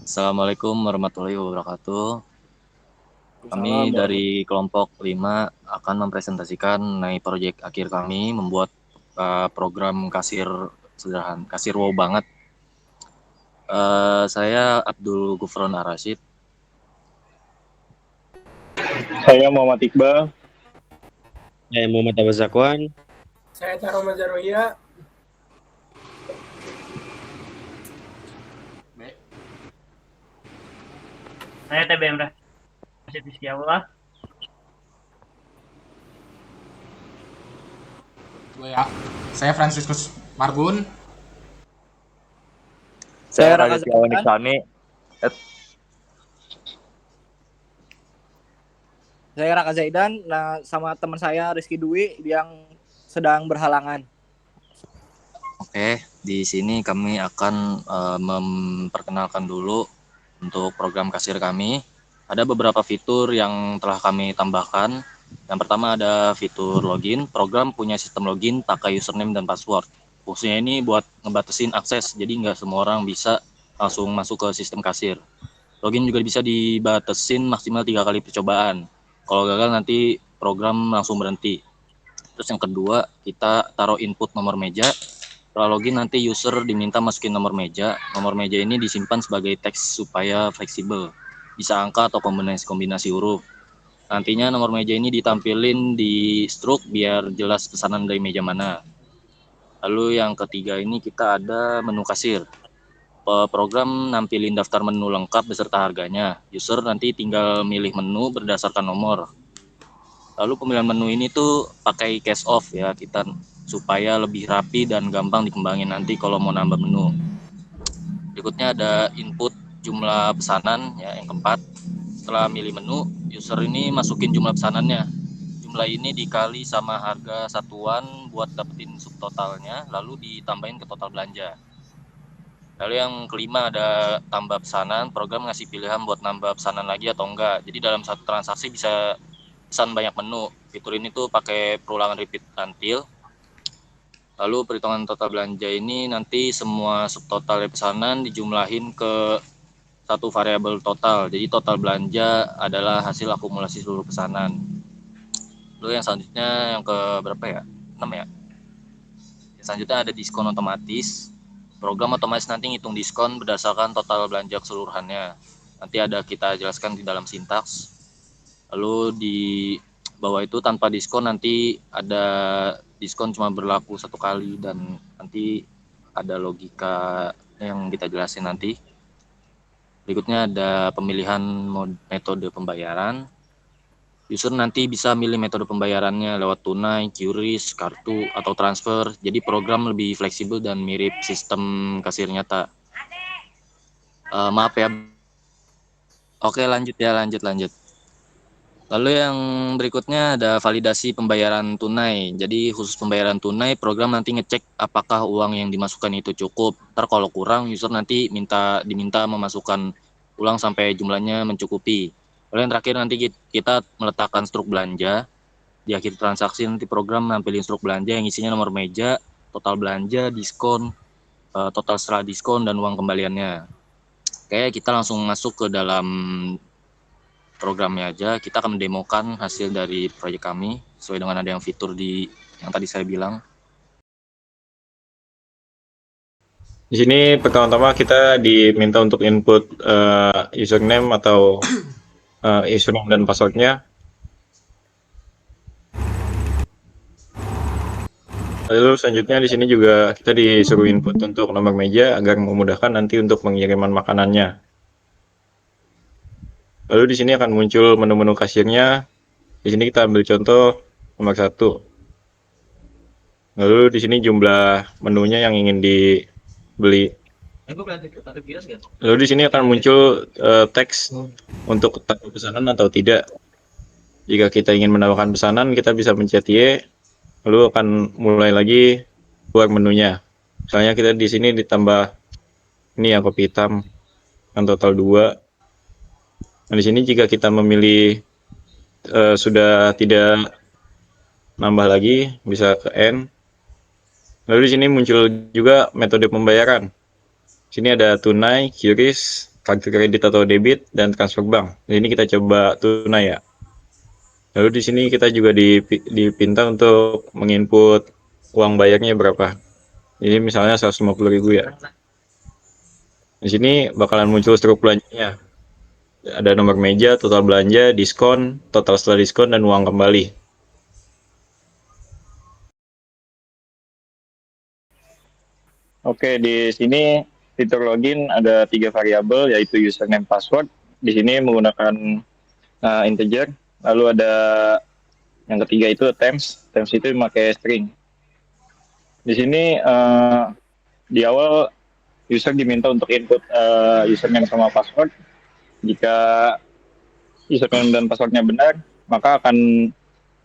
Assalamualaikum warahmatullahi wabarakatuh. Kami Salam dari kelompok 5 akan mempresentasikan mengenai proyek akhir kami membuat program kasir sederhana, kasir wow banget. Saya Abdul Gufron Arasid. Saya Muhammad Iqbal. Saya Muhammad Abbas Zakwan. Saya Taro Mazaroya. Saya TBM Rasid Rizkyallah. Saya Franciscus Marbun. Saya Raditya Waniksani. Saya Raka Zaidan, sama teman saya Rizky Dwi yang sedang berhalangan. Oke, di sini kami akan memperkenalkan dulu untuk program kasir kami. Ada beberapa fitur yang telah kami tambahkan. Yang pertama ada fitur login. Program punya sistem login pakai username dan password. Fungsinya ini buat ngebatasin akses, jadi nggak semua orang bisa langsung masuk ke sistem kasir. Login juga bisa dibatasin maksimal 3 kali percobaan. Kalau gagal nanti program langsung berhenti. Terus yang kedua, kita taruh input nomor meja. Setelah login nanti user diminta masukin nomor meja. Nomor meja ini disimpan sebagai teks supaya fleksibel. Bisa angka atau kombinasi huruf. Nantinya nomor meja ini ditampilin di struk biar jelas pesanan dari meja mana. Lalu yang ketiga ini kita ada menu kasir. Program nampilin daftar menu lengkap beserta harganya. User nanti tinggal milih menu berdasarkan nomor. Lalu pemilihan menu ini tuh pakai cache off ya kita supaya lebih rapi dan gampang dikembangin nanti kalau mau nambah menu. Berikutnya ada input jumlah pesanan ya yang keempat. Setelah milih menu, user ini masukin jumlah pesanannya. Jumlah ini dikali sama harga satuan buat dapetin subtotalnya, lalu ditambahin ke total belanja. Lalu yang kelima ada tambah pesanan, program ngasih pilihan buat nambah pesanan lagi atau enggak. Jadi dalam satu transaksi bisa pesan banyak menu. Fitur ini tuh pakai perulangan repeat until. Lalu perhitungan total belanja ini nanti semua subtotal pesanan dijumlahin ke satu variabel total. Jadi total belanja adalah hasil akumulasi seluruh pesanan. Lalu yang selanjutnya yang ke berapa ya? 6 ya. Yang selanjutnya ada diskon otomatis. Program otomatis nanti ngitung diskon berdasarkan total belanja keseluruhannya. Nanti ada kita jelaskan di dalam sintaks. Lalu di bawah itu tanpa diskon nanti ada diskon cuma berlaku satu kali dan nanti ada logika yang kita jelasin nanti. Berikutnya ada pemilihan metode pembayaran. User nanti bisa milih metode pembayarannya lewat tunai, QRIS, kartu, atau transfer. Jadi program lebih fleksibel dan mirip sistem kasir nyata. Maaf ya. Oke lanjut. Lalu yang berikutnya ada validasi pembayaran tunai. Jadi khusus pembayaran tunai, program nanti ngecek apakah uang yang dimasukkan itu cukup. Ntar kalau kurang, user nanti diminta memasukkan ulang sampai jumlahnya mencukupi. Lalu yang terakhir nanti kita meletakkan struk belanja. Di akhir transaksi nanti program nampilin struk belanja yang isinya nomor meja, total belanja, diskon, total setelah diskon, dan uang kembaliannya. Oke, kita langsung masuk ke dalam programnya aja. Kita akan mendemokan hasil dari proyek kami sesuai dengan ada yang fitur yang tadi saya bilang. Di sini pertama-tama kita diminta untuk input username atau username dan passwordnya. Lalu selanjutnya di sini juga kita disuruh input untuk nomor meja agar memudahkan nanti untuk pengiriman makanannya. Lalu di sini akan muncul menu-menu kasirnya. Di sini kita ambil contoh nomor 1. Lalu di sini jumlah menunya yang ingin dibeli. Lalu di sini akan muncul teks untuk taruh pesanan atau tidak. Jika kita ingin menambahkan pesanan, kita bisa pencet Y, lalu akan mulai lagi buat menunya. Misalnya kita di sini ditambah ini yang kopi hitam yang total 2. Nah, di sini jika kita memilih sudah tidak nambah lagi, bisa ke N. Lalu di sini muncul juga metode pembayaran. Sini ada tunai, QRIS, kartu kredit atau debit, dan transfer bank. Ini kita coba tunai ya. Lalu di sini kita juga dipinta untuk menginput uang bayarnya berapa. Ini misalnya 150.000 ya. Di sini bakalan muncul struk belanjanya. Ada nomor meja, total belanja, diskon, total setelah diskon, dan uang kembali. Oke, di sini fitur login ada 3 variabel, yaitu username, password. Di sini menggunakan integer. Lalu ada yang ketiga itu temps. Temps itu memakai string. Di sini di awal user diminta untuk input username sama password. Jika username dan passwordnya benar, maka akan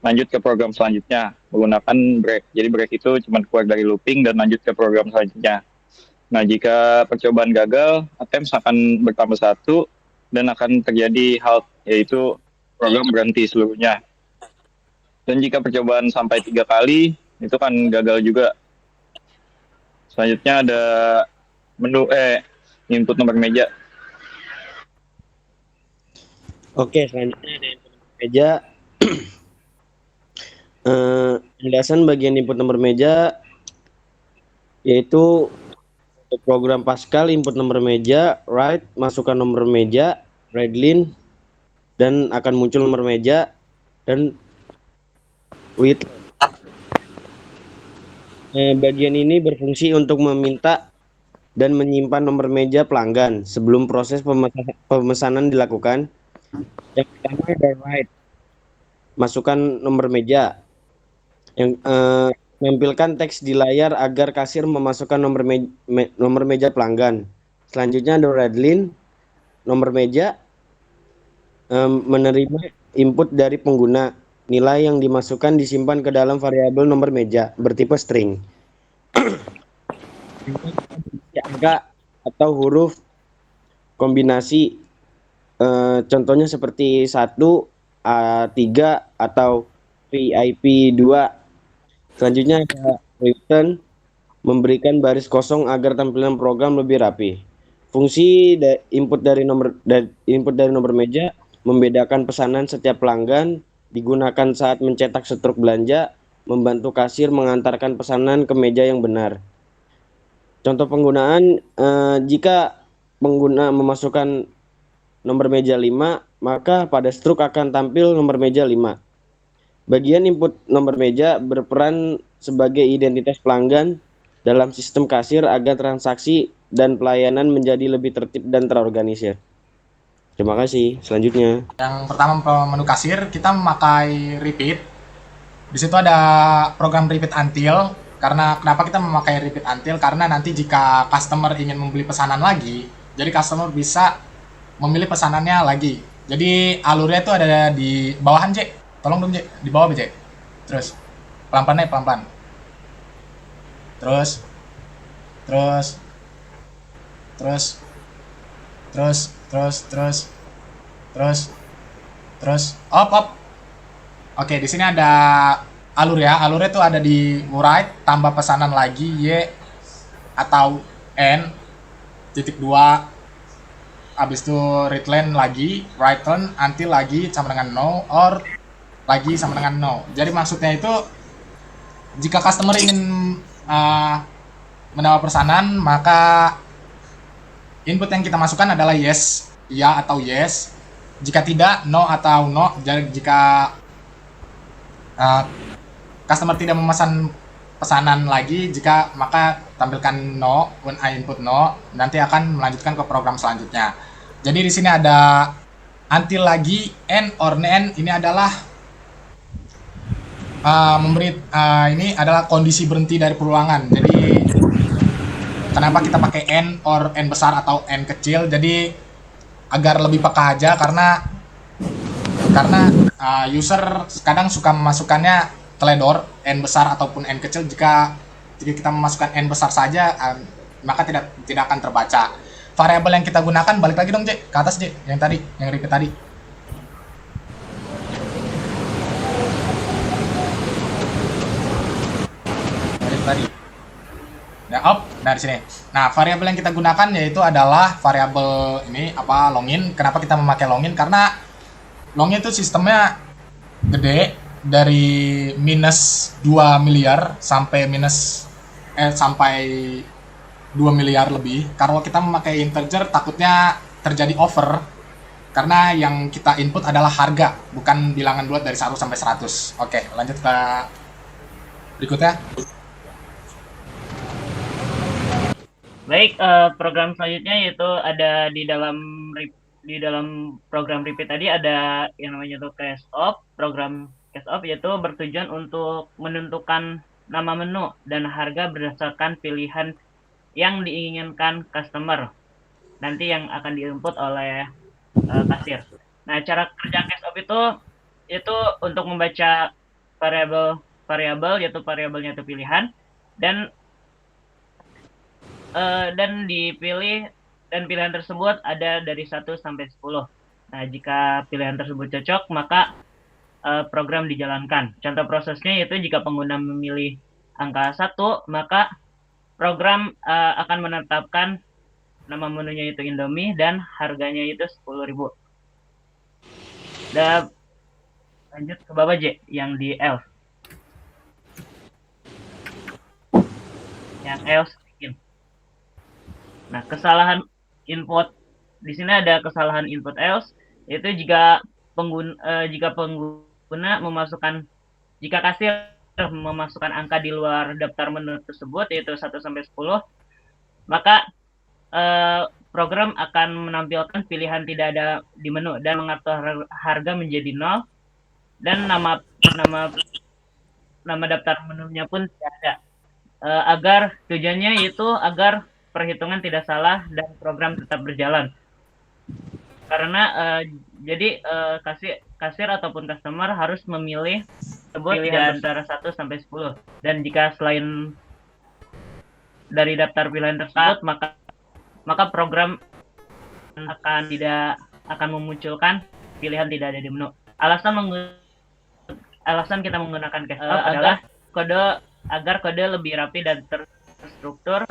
lanjut ke program selanjutnya menggunakan break. Jadi break itu cuma keluar dari looping dan lanjut ke program selanjutnya. Nah, jika percobaan gagal, attempts akan bertambah 1 dan akan terjadi halt, yaitu program berhenti seluruhnya. Dan jika percobaan sampai 3 kali, itu kan gagal juga. Selanjutnya ada menu input nomor meja. Oke, selanjutnya ada input nomor meja. Penjelasan bagian input nomor meja yaitu untuk program Pascal input nomor meja, write masukkan nomor meja, readline dan akan muncul nomor meja, dan with bagian ini berfungsi untuk meminta dan menyimpan nomor meja pelanggan sebelum proses pemesanan dilakukan. Yang pertama ada write, masukkan nomor meja. Yang menampilkan teks di layar agar kasir memasukkan nomor meja pelanggan. Selanjutnya ada readline, nomor meja menerima input dari pengguna. Nilai yang dimasukkan disimpan ke dalam variabel nomor meja bertipe string. Angka atau huruf kombinasi, contohnya seperti 1, A3 atau VIP 2. Selanjutnya ada return, memberikan baris kosong agar tampilan program lebih rapi. Fungsi input dari nomor meja membedakan pesanan setiap pelanggan, digunakan saat mencetak struk belanja, membantu kasir mengantarkan pesanan ke meja yang benar. Contoh penggunaan, jika pengguna memasukkan nomor meja 5, maka pada struk akan tampil nomor meja 5. Bagian input nomor meja berperan sebagai identitas pelanggan dalam sistem kasir agar transaksi dan pelayanan menjadi lebih tertib dan terorganisir. Terima kasih. Selanjutnya. Yang pertama menu kasir, kita memakai repeat. Di situ ada program repeat until. Karena kenapa kita memakai repeat until? Karena nanti jika customer ingin membeli pesanan lagi, jadi customer bisa memilih pesanannya lagi. Jadi alurnya itu ada di bawahan, J. Tolong dong, J. Di bawah, J. Terus pelan-pelan naik, pelan-pelan. Terus op. Oke, di sini ada alur ya. Alurnya tuh ada di write tambah pesanan lagi Y atau N titik 2. Habis itu readline lagi, return until lagi sama dengan no, or lagi sama dengan no. Jadi maksudnya itu jika customer ingin menawar pesanan, maka input yang kita masukkan adalah yes, ya atau yes. Jika tidak, no atau no. Jadi jika customer tidak memesan pesanan lagi, maka tampilkan no. When I input no, nanti akan melanjutkan ke program selanjutnya. Jadi di sini ada until lagi, and or n. Ini adalah ini adalah kondisi berhenti dari perulangan. Jadi kenapa kita pakai n or n besar atau n kecil? Jadi agar lebih peka aja, karena user kadang suka memasukkannya teledor n besar ataupun n kecil. Jika kita memasukkan n besar saja, maka tidak akan terbaca. Variabel yang kita gunakan, balik lagi dong, J, ke atas, J, yang repeat tadi. Nah, up. Nah, di sini. Nah, variabel yang kita gunakan yaitu adalah variabel ini apa login. Kenapa kita memakai login? Karena login itu sistemnya gede, dari minus 2 miliar sampai sampai 2 miliar lebih. Kalau kita memakai integer takutnya terjadi over karena yang kita input adalah harga, bukan bilangan bulat dari 1 sampai 100. Oke, lanjut ke berikutnya. Baik, program selanjutnya yaitu ada di dalam program repeat tadi ada yang namanya tuh cache of. Program cache of yaitu bertujuan untuk menentukan nama menu dan harga berdasarkan pilihan yang diinginkan customer. Nanti yang akan diinput oleh kasir. Nah, cara kerja cache of itu untuk membaca variabel yaitu variabelnya itu pilihan dan pilihan tersebut ada dari 1 sampai 10. Nah, jika pilihan tersebut cocok, maka program dijalankan. Contoh prosesnya yaitu jika pengguna memilih angka 1, maka program akan menetapkan nama menunya itu Indomie dan harganya itu 10.000. Dan lanjut ke bawah J yang di else. Yang else. Nah, kesalahan input di sini ada kesalahan input else yaitu jika pengguna memasukkan jika kasir memasukkan angka di luar daftar menu tersebut yaitu 1 sampai 10, maka program akan menampilkan pilihan tidak ada di menu dan mengatur harga menjadi 0 dan nama daftar menunya pun tidak ada. Agar tujuannya yaitu agar perhitungan tidak salah dan program tetap berjalan. Karena jadi kasir ataupun customer harus memilih pilihan antara 1 sampai 10. Dan jika selain dari daftar pilihan tersebut, maka program akan memunculkan pilihan tidak ada di menu. Alasan kita menggunakan cache of adalah agar kode lebih rapi dan terstruktur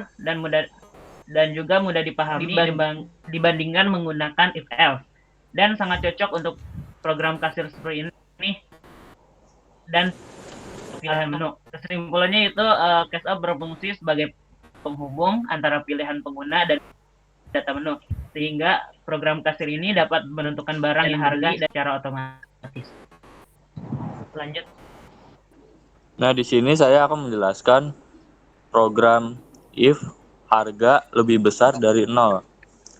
dan juga mudah dipahami dibandingkan menggunakan if else, dan sangat cocok untuk program kasir seperti ini dan pilihan menu. Kesimpulannya itu cache of berfungsi sebagai penghubung antara pilihan pengguna dan data menu, sehingga program kasir ini dapat menentukan barang dan harga secara otomatis. Lanjut. Nah, di sini saya akan menjelaskan program if harga lebih besar dari 0.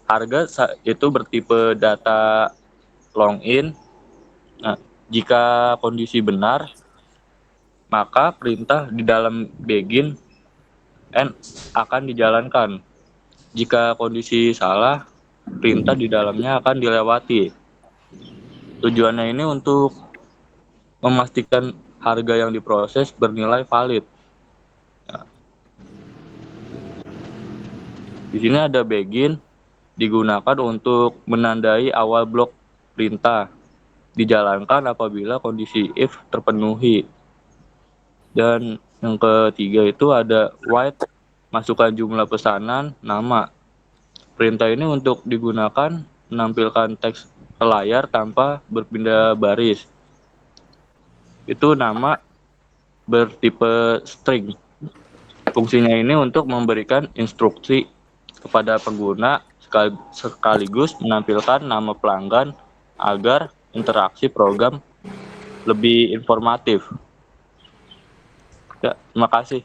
Harga itu bertipe data login. Nah, jika kondisi benar, maka perintah di dalam begin and akan dijalankan. Jika kondisi salah, perintah di dalamnya akan dilewati. Tujuannya ini untuk memastikan harga yang diproses bernilai valid. Nah, di sini ada begin digunakan untuk menandai awal blok perintah. Dijalankan apabila kondisi if terpenuhi. Dan yang ketiga itu ada write, masukkan jumlah pesanan, nama. Perintah ini untuk digunakan menampilkan teks ke layar tanpa berpindah baris. Itu nama bertipe string. Fungsinya ini untuk memberikan instruksi kepada pengguna sekaligus menampilkan nama pelanggan agar interaksi program lebih informatif. Ya, terima kasih.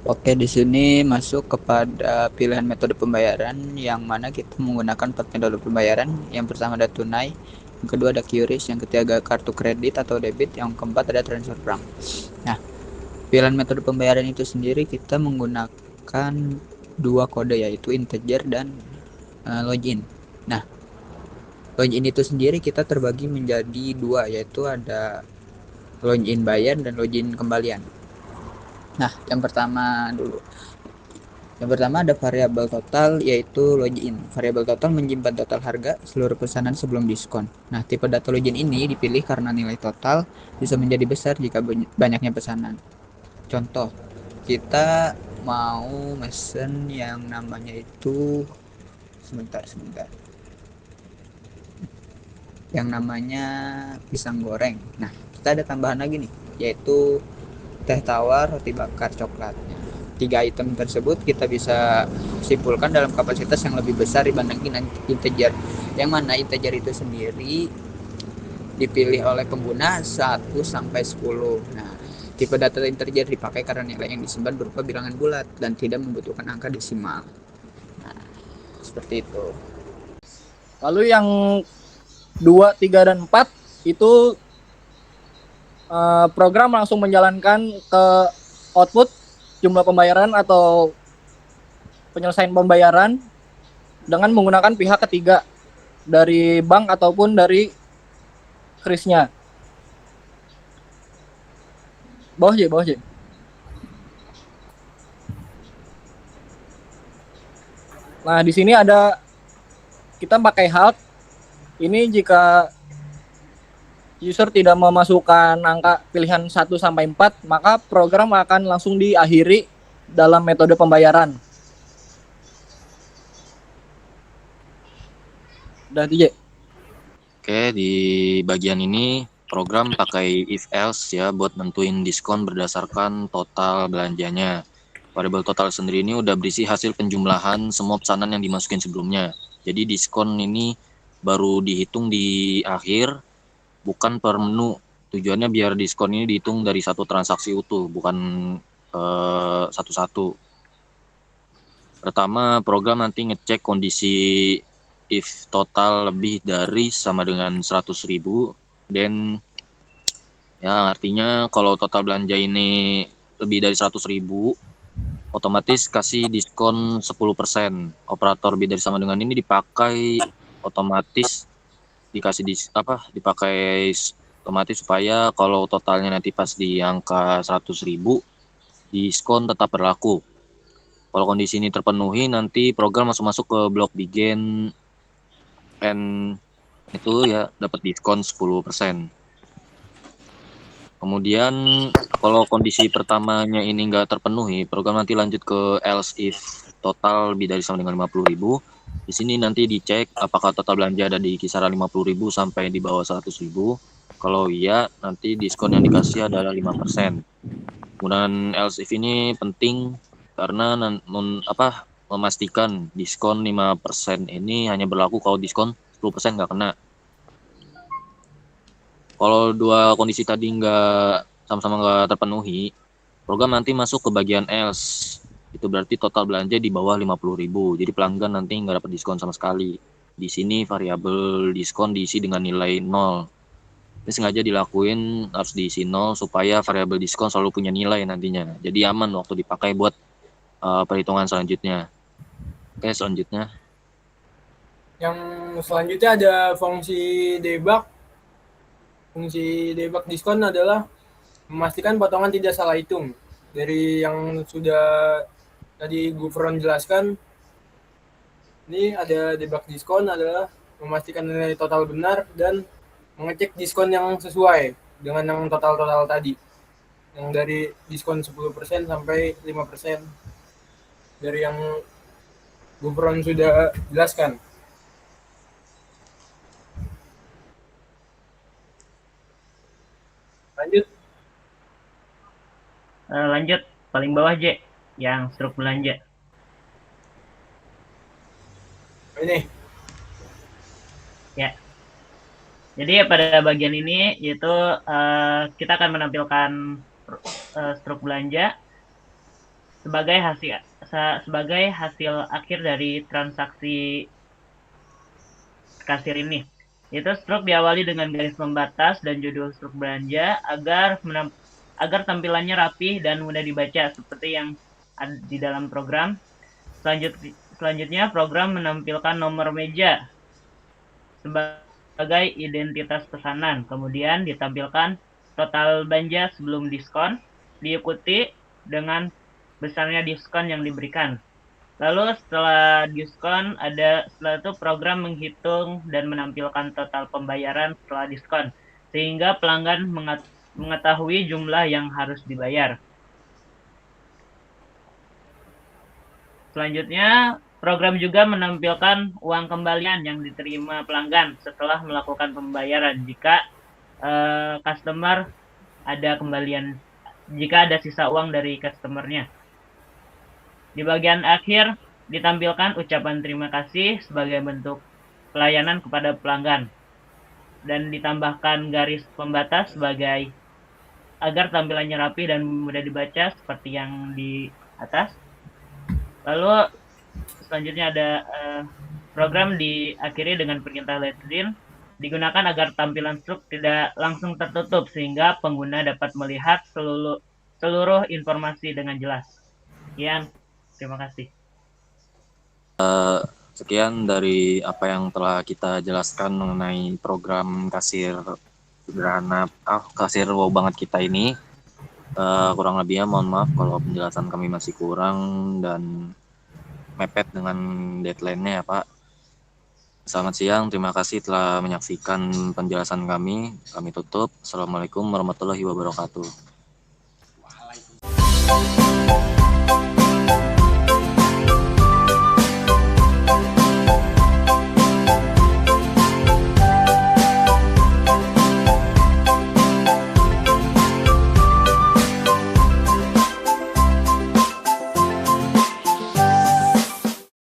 Oke, di sini masuk kepada pilihan metode pembayaran yang mana kita menggunakan 4 metode pembayaran. Yang pertama ada tunai, yang kedua ada QRIS, yang ketiga kartu kredit atau debit, yang keempat ada transfer bank. Nah, pilihan metode pembayaran itu sendiri kita menggunakan 2 kode yaitu integer dan login. Nah, login itu sendiri kita terbagi menjadi 2 yaitu ada login bayar dan login kembalian. Nah, yang pertama ada variabel total yaitu login. Variabel total menyimpan total harga seluruh pesanan sebelum diskon. Nah, tipe data login ini dipilih karena nilai total bisa menjadi besar jika banyaknya pesanan. Contoh, kita mau mesen yang namanya itu sebentar. Yang namanya pisang goreng. Nah, kita ada tambahan lagi nih, yaitu teh tawar, roti bakar, coklatnya. 3 item tersebut kita bisa simpulkan dalam kapasitas yang lebih besar dibandingkan integer. Yang mana integer itu sendiri dipilih oleh pengguna 1 sampai 10. Nah, tipe data integer dipakai karena nilai yang disimpan berupa bilangan bulat dan tidak membutuhkan angka desimal. Nah, seperti itu. Lalu yang 2, 3, dan 4 itu program langsung menjalankan ke output jumlah pembayaran atau penyelesaian pembayaran dengan menggunakan pihak ketiga dari bank ataupun dari krisnya. Bawah J. Nah, di sini ada kita pakai halt. Ini jika user tidak memasukkan angka pilihan 1 sampai 4, maka program akan langsung diakhiri dalam metode pembayaran. Udah, DJ. Oke, di bagian ini program pakai if else ya buat nentuin diskon berdasarkan total belanjanya. Variabel total sendiri ini udah berisi hasil penjumlahan semua pesanan yang dimasukin sebelumnya. Jadi diskon ini baru dihitung di akhir, bukan per menu. Tujuannya biar diskon ini dihitung dari satu transaksi utuh, bukan satu-satu. Pertama, program nanti ngecek kondisi if total lebih dari sama dengan 100.000, dan ya artinya kalau total belanja ini lebih dari 100.000, otomatis kasih diskon 10%. Operator lebih dari sama dengan ini dipakai otomatis dipakai otomatis supaya kalau totalnya nanti pas di angka 100.000, diskon tetap berlaku. Kalau kondisi ini terpenuhi, nanti program langsung masuk ke blok begin and itu ya dapat diskon 10%. Kemudian kalau kondisi pertamanya ini nggak terpenuhi, program nanti lanjut ke else if total lebih dari sama dengan 50.000. Di sini nanti dicek apakah total belanja ada di kisaran 50.000 sampai di bawah 100.000. Kalau iya, nanti diskon yang dikasih adalah 5%. Kemudian else if ini penting karena memastikan diskon 5% ini hanya berlaku kalau diskon 10% nggak kena. Kalau dua kondisi tadi sama-sama nggak terpenuhi, program nanti masuk ke bagian else. Itu berarti total belanja di bawah 50.000. Jadi pelanggan nanti nggak dapat diskon sama sekali. Di sini variabel diskon diisi dengan nilai 0. Ini sengaja dilakuin harus diisi 0 supaya variabel diskon selalu punya nilai nantinya. Jadi aman waktu dipakai buat perhitungan selanjutnya. Oke, selanjutnya. Yang selanjutnya ada fungsi debug. Fungsi debug diskon adalah memastikan potongan tidak salah hitung. Dari yang sudah tadi Gufron jelaskan, ini ada debug diskon adalah memastikan nilai total benar dan mengecek diskon yang sesuai dengan yang total-total tadi. Yang dari diskon 10% sampai 5% dari yang Gufron sudah jelaskan. Lanjut, paling bawah J, yang struk belanja. Ini. Ya. Jadi pada bagian ini yaitu kita akan menampilkan struk belanja sebagai hasil akhir dari transaksi kasir ini. Itu struk diawali dengan garis pembatas dan judul struk belanja agar tampilannya rapi dan mudah dibaca seperti yang ada di dalam program. Selanjutnya program menampilkan nomor meja sebagai identitas pesanan. Kemudian ditampilkan total belanja sebelum diskon, diikuti dengan besarnya diskon yang diberikan. Lalu setelah itu program menghitung dan menampilkan total pembayaran setelah diskon, sehingga pelanggan mengetahui jumlah yang harus dibayar. Selanjutnya, program juga menampilkan uang kembalian yang diterima pelanggan setelah melakukan pembayaran jika customer ada kembalian, jika ada sisa uang dari customernya. Di bagian akhir ditampilkan ucapan terima kasih sebagai bentuk pelayanan kepada pelanggan dan ditambahkan garis pembatas sebagai agar tampilannya rapi dan mudah dibaca seperti yang di atas. Lalu selanjutnya ada program diakhiri dengan perintah let's digunakan agar tampilan struk tidak langsung tertutup sehingga pengguna dapat melihat seluruh informasi dengan jelas. Sekian, terima kasih. Sekian dari apa yang telah kita jelaskan mengenai program kasir sederhana, kasir wow banget kita ini. Kurang lebihnya mohon maaf kalau penjelasan kami masih kurang dan mepet dengan deadline-nya ya Pak. Selamat siang, terima kasih telah menyaksikan penjelasan kami. Kami tutup. Assalamualaikum warahmatullahi wabarakatuh. Waalaikumsalam.